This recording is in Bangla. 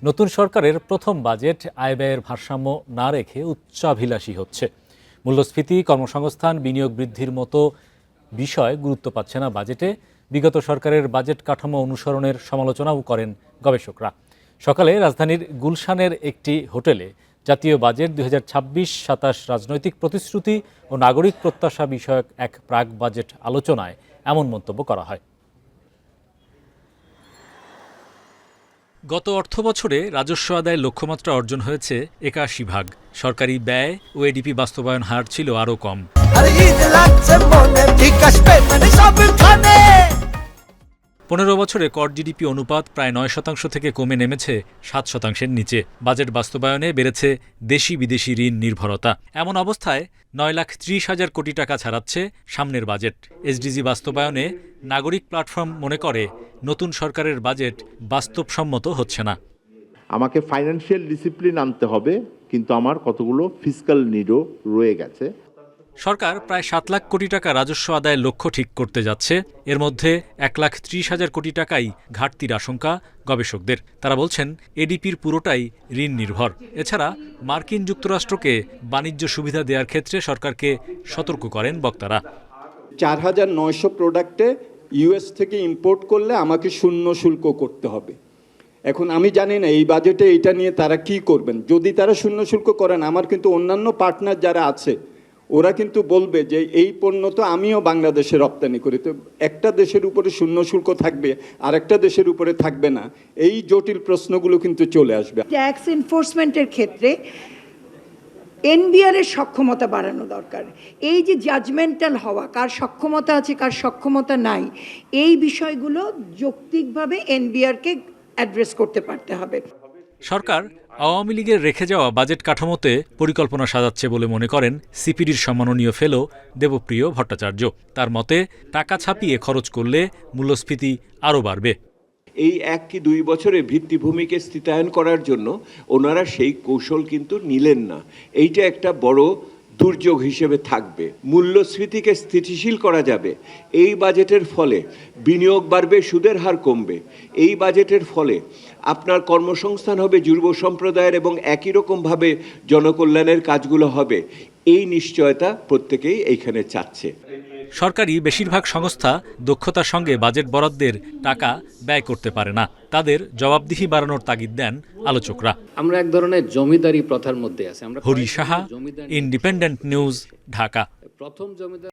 নতুন সরকারের প্রথম বাজেট আয় ব্যয়ের ভারসাম্য না রেখে উচ্চাভিলাষী হচ্ছে। মূল্যস্ফীতি, কর্মসংস্থান, বিনিয়োগ বৃদ্ধির মতো বিষয় গুরুত্ব পাচ্ছে না বাজেটে। বিগত সরকারের বাজেট কাঠামো অনুসরণের সমালোচনাও করেন গবেষকরা। সকালে রাজধানীর গুলশানের একটি হোটেলে জাতীয় বাজেট 2026-27 রাজনৈতিক প্রতিশ্রুতি ও নাগরিক প্রত্যাশা বিষয়ক এক প্রাক বাজেট আলোচনায় এমন মন্তব্য করা হয়। গত অর্থবছরে রাজস্ব আদায়ের লক্ষ্যমাত্রা অর্জন হয়েছে ৮১%। সরকারি ব্যয় ও এডিপি বাস্তবায়ন হার ছিল আরও কম। ১৫ বছরে কর জিডিপি অনুপাত প্রায় ৯% থেকে কমে নেমেছে ৭%-এর নিচে। বাজেট বাস্তবায়নে বেড়েছে দেশি বিদেশি ঋণ নির্ভরতা। এমন অবস্থায় ৯,৩০,০০০ কোটি টাকা ছাড়াচ্ছে সামনের বাজেট। এসডিজি বাস্তবায়নে নাগরিক প্ল্যাটফর্ম মনে করে নতুন সরকারের বাজেট বাস্তবসম্মত হচ্ছে না। আমাকে ফাইন্যান্সিয়াল ডিসিপ্লিন আনতে হবে, কিন্তু আমার কতগুলো ফিসক্যাল নিডও রয়ে গেছে। সরকার প্রায় ৭ লাখ কোটি টাকা রাজস্ব আদায়ের লক্ষ্য ঠিক করতে যাচ্ছে। এর মধ্যে ১,৩০,০০০ কোটি টাকাই ঘাটতির আশঙ্কা গবেষকদের। তারা বলছেন এডিপির পুরোটাই ঋণ নির্ভর। এছাড়া মার্কিন যুক্তরাষ্ট্রকে বাণিজ্য সুবিধা দেওয়ার ক্ষেত্রে সরকারকে সতর্ক করেন বক্তারা। ৪,৯০০ প্রোডাক্টে ইউএস থেকে ইম্পোর্ট করলে আমাকে শূন্য শুল্ক করতে হবে। এখন আমি জানি না এই বাজেটে এটা নিয়ে তারা কি করবেন। যদি তারা শূন্য শুল্ক করেন, আমার কিন্তু অন্যান্য পার্টনার যারা আছে ওরা কিন্তু বলবে যে এই পণ্য তো আমিও বাংলাদেশে রপ্তানি করি, তো একটা দেশের উপরে শূন্য শুল্ক থাকবে আর একটা দেশের উপরে থাকবে না, এই জটিল প্রশ্নগুলো কিন্তু চলে আসবে। ট্যাক্স এনফোর্সমেন্টের ক্ষেত্রে এনবিআর এর সক্ষমতা বাড়ানো দরকার। এই যে জাজমেন্টাল হওয়া, কার সক্ষমতা আছে কার সক্ষমতা নাই, এই বিষয়গুলো যৌক্তিকভাবে এনবিআরকে অ্যাড্রেস করতে পারতে হবে। সরকার আওয়ামী লীগের রেখে যাওয়া বাজেট কাঠামোতে পরিকল্পনা সাজাচ্ছে বলে মনে করেন সিপিডির সম্মাননীয় ফেলো দেবপ্রিয় ভট্টাচার্য। তার মতে টাকা ছাপিয়ে খরচ করলে মূল্যস্ফীতি আরও বাড়বে। এই ১ কি ২ বছরে ভিত্তিভূমিকে স্থিতায়ন করার জন্য ওনারা সেই কৌশল কিন্তু নিলেন না। এইটা একটা বড় দুর্যোগ হিসেবে থাকবে। মূল্যস্ফীতিকে স্থিতিশীল করা যাবে এই বাজেটের ফলে। বিনিয়োগ বাড়বে, সুদের হার কমবে এই বাজেটের ফলে। আপনার কর্মসংস্থান হবে যুব সম্প্রদায়ের এবং একই রকমভাবে জনকল্যাণের কাজগুলো হবে। এই নিশ্চয়তা প্রত্যেকেই এইখানে চাচ্ছে। সরকারি বেশিরভাগ সংস্থা দক্ষতার সঙ্গে বাজেট বরাদ্দের টাকা ব্যয় করতে পারে না। তাদের জবাবদিহি বাড়ানোর তাগিদ দেন আলোচকরা। আমরা এক ধরনের জমিদারি প্রথার মধ্যে আছি। Hari Saha, independent news, Dhaka. প্রথম জমিদার